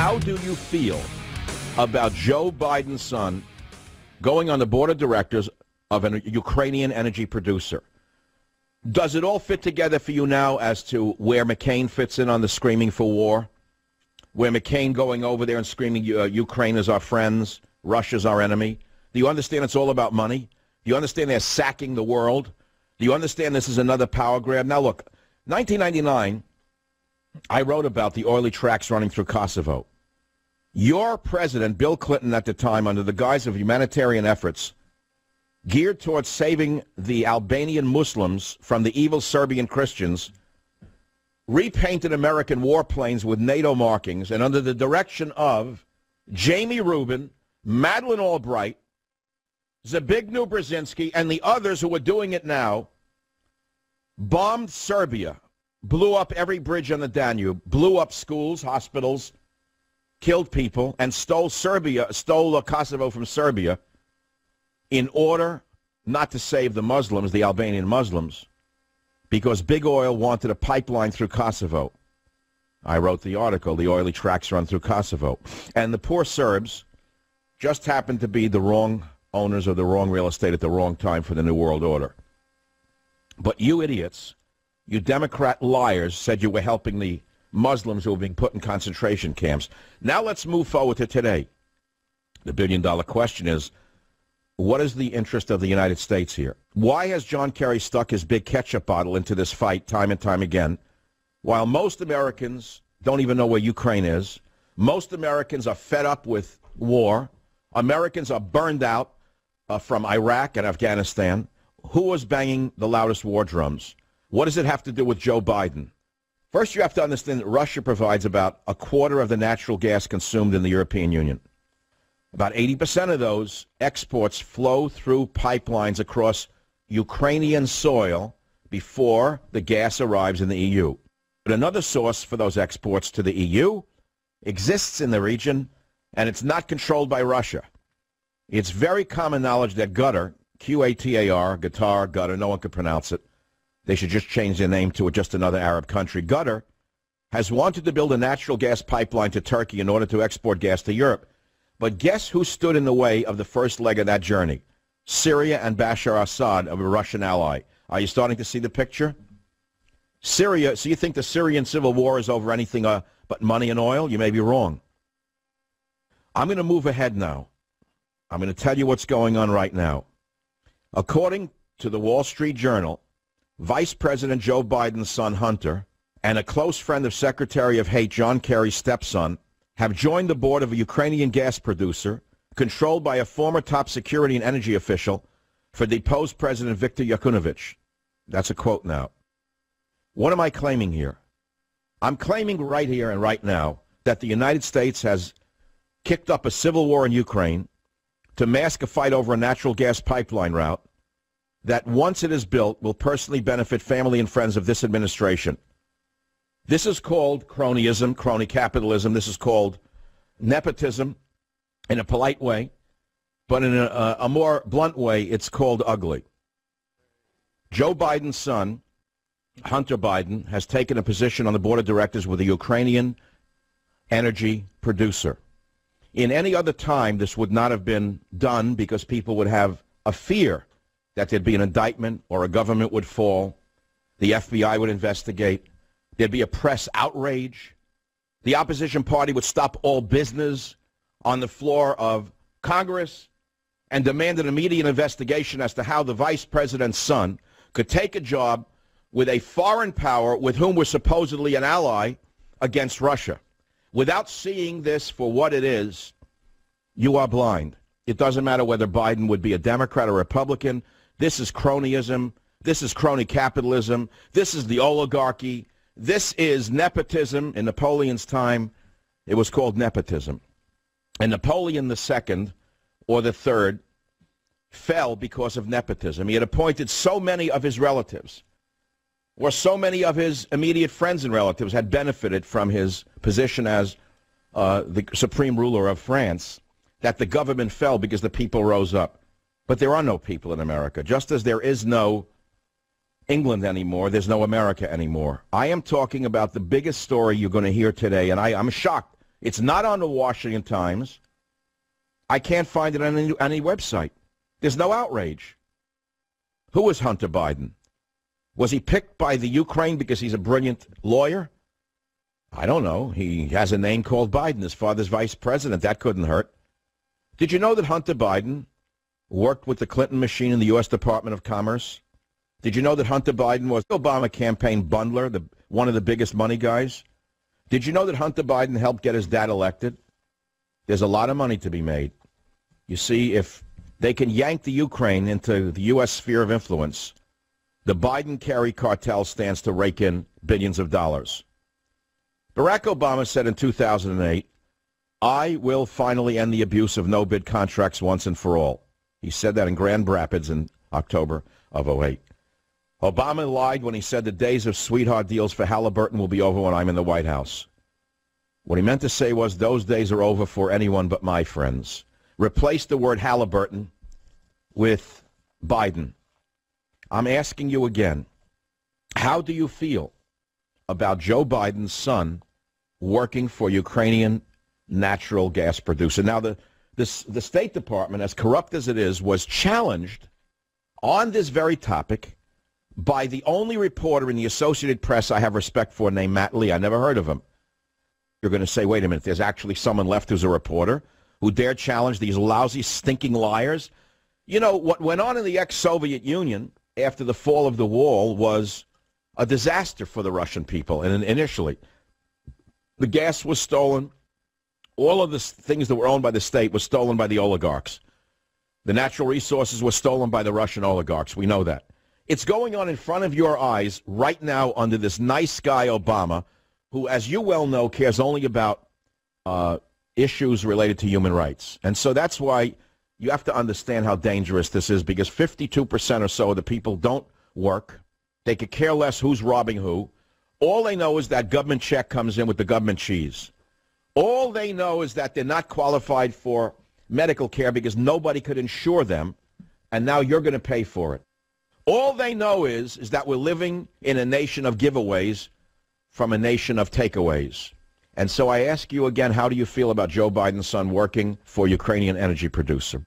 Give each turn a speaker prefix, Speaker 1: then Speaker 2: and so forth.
Speaker 1: How do you feel about Joe Biden's son going on the board of directors of a Ukrainian energy producer? Does it all fit together for you now as to where McCain fits in on the screaming for war? Where McCain going over there and screaming, Ukraine is our friends, Russia's our enemy? Do you understand it's all about money? Do you understand they're sacking the world? Do you understand this is another power grab? Now, look, 1999, I wrote about the oily tracks running through Kosovo. Your president, Bill Clinton, at the time, under the guise of humanitarian efforts, geared towards saving the Albanian Muslims from the evil Serbian Christians, repainted American warplanes with NATO markings, and under the direction of Jamie Rubin, Madeleine Albright, Zbigniew Brzezinski, and the others who are doing it now, bombed Serbia, blew up every bridge on the Danube, blew up schools, hospitals, killed people, and stole Kosovo from Serbia in order not to save the Muslims, the Albanian Muslims, because big oil wanted a pipeline through Kosovo. I wrote the article, The Oily Tracks Run Through Kosovo. And the poor Serbs just happened to be the wrong owners of the wrong real estate at the wrong time for the New World Order. But you idiots, you Democrat liars, said you were helping the Muslims who were being put in concentration camps. Now let's move forward to today. The billion-dollar question is, what is the interest of the United States here? Why has John Kerry stuck his big ketchup bottle into this fight time and time again, while most Americans don't even know where Ukraine is? Most Americans are fed up with war. Americans are burned out from Iraq and Afghanistan. Who was banging the loudest war drums? What does it have to do with Joe Biden? First, you have to understand that Russia provides about a quarter of the natural gas consumed in the European Union. About 80% of those exports flow through pipelines across Ukrainian soil before the gas arrives in the EU. But another source for those exports to the EU exists in the region, and it's not controlled by Russia. It's very common knowledge that Qatar, Q-A-T-A-R, Qatar, no one can pronounce it. They should just change their name to just another Arab country. Qatar has wanted to build a natural gas pipeline to Turkey in order to export gas to Europe. But guess who stood in the way of the first leg of that journey? Syria and Bashar Assad, a Russian ally. Are you starting to see the picture? Syria, so you think the Syrian civil war is over anything but money and oil? You may be wrong. I'm going to move ahead now. I'm going to tell you what's going on right now. According to the Wall Street Journal, Vice President Joe Biden's son, Hunter, and a close friend of Secretary of State John Kerry's stepson have joined the board of a Ukrainian gas producer controlled by a former top security and energy official for deposed President Viktor Yanukovych. That's a quote now. What am I claiming here? I'm claiming right here and right now that the United States has kicked up a civil war in Ukraine to mask a fight over a natural gas pipeline route that, once it is built, will personally benefit family and friends of this administration. This is called cronyism, crony capitalism. This is called nepotism in a polite way, but in a more blunt way, it's called ugly. Joe Biden's son, Hunter Biden, has taken a position on the board of directors with a Ukrainian energy producer. In any other time, this would not have been done because people would have a fear that there'd be an indictment or a government would fall, the FBI would investigate, there'd be a press outrage, the opposition party would stop all business on the floor of Congress and demand an immediate investigation as to how the vice president's son could take a job with a foreign power with whom we're supposedly an ally against Russia. Without seeing this for what it is, you are blind. It doesn't matter whether Biden would be a Democrat or Republican. This is cronyism. This is crony capitalism. This is the oligarchy. This is nepotism. In Napoleon's time, it was called nepotism. And Napoleon II, or the Third, fell because of nepotism. He had appointed so many of his relatives, or so many of his immediate friends and relatives had benefited from his position as the supreme ruler of France, that the government fell because the people rose up. But there are no people in America. Just as there is no England anymore, there's no America anymore. I am talking about the biggest story you're going to hear today, and I'm shocked It's not on the Washington Times. I can't find it on any website. There's no outrage. Who is Hunter Biden? Was he picked by the Ukraine because he's a brilliant lawyer? I don't know. He has a name called Biden. His father's vice president. That couldn't hurt. Did you know that Hunter Biden worked with the Clinton machine in the U.S. Department of Commerce? Did you know that Hunter Biden was the Obama campaign bundler, one of the biggest money guys? Did you know that Hunter Biden helped get his dad elected? There's a lot of money to be made. You see, if they can yank the Ukraine into the U.S. sphere of influence, the Biden-Kerry cartel stands to rake in billions of dollars. Barack Obama said in 2008, I will finally end the abuse of no-bid contracts once and for all. He said that in Grand Rapids in October of 2008. Obama lied when he said the days of sweetheart deals for Halliburton will be over when I'm in the White House. What he meant to say was those days are over for anyone but my friends. Replace the word Halliburton with Biden. I'm asking you again, how do you feel about Joe Biden's son working for Ukrainian natural gas producer? Now, the State Department, as corrupt as it is, was challenged on this very topic by the only reporter in the Associated Press I have respect for named Matt Lee. I never heard of him. You're going to say, wait a minute, there's actually someone left who's a reporter who dared challenge these lousy, stinking liars? You know, what went on in the ex-Soviet Union after the fall of the wall was a disaster for the Russian people. And initially, the gas was stolen. All of the things that were owned by the state was stolen by the oligarchs. The natural resources were stolen by the Russian oligarchs. We know that. It's going on in front of your eyes right now under this nice guy Obama, who, as you well know, cares only about issues related to human rights. And so that's why you have to understand how dangerous this is, because 52% or so of the people don't work. They could care less who's robbing who. All they know is that government check comes in with the government cheese. All they know is that they're not qualified for medical care because nobody could insure them, and now you're going to pay for it. All they know is that we're living in a nation of giveaways from a nation of takeaways. And so I ask you again, how do you feel about Joe Biden's son working for Ukrainian energy producer?